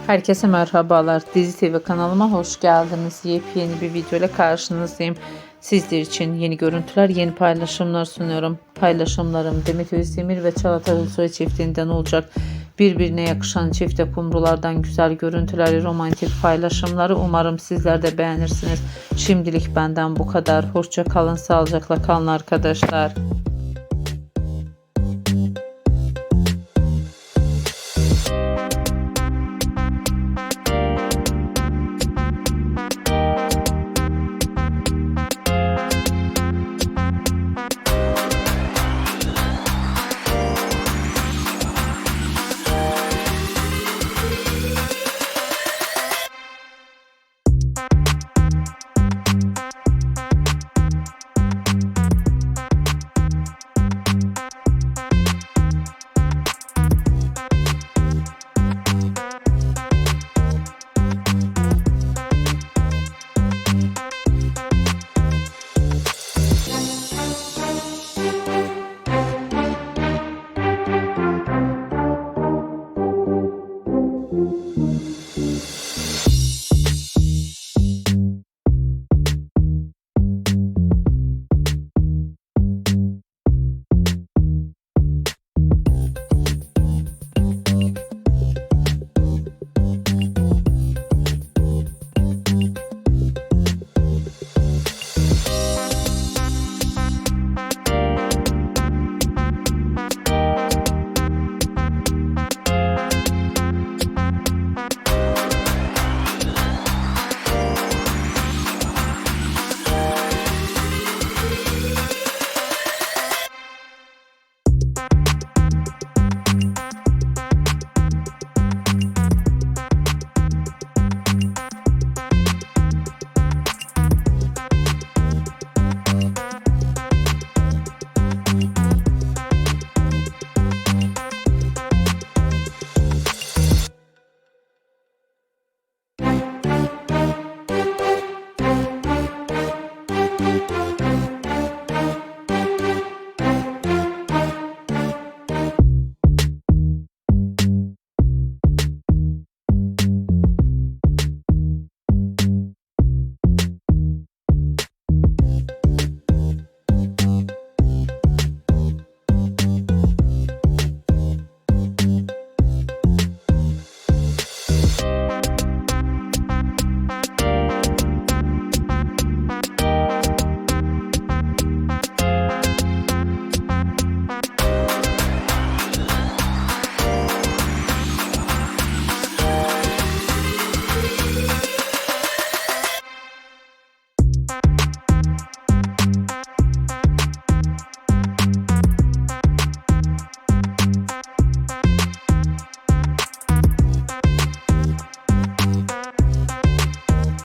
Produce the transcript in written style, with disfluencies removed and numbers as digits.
Herkese merhabalar. Dizi TV kanalıma hoş geldiniz. Yepyeni bir video ile karşınızdayım. Sizler için yeni görüntüler, yeni paylaşımlar sunuyorum. Paylaşımlarım Demet Özdemir ve Çağatay Ulusoy çiftinden olacak. Birbirine yakışan çifte kumrulardan güzel görüntüleri, romantik paylaşımları umarım sizler de beğenirsiniz. Şimdilik benden bu kadar. Hoşça kalın, sağlıcakla kalın arkadaşlar.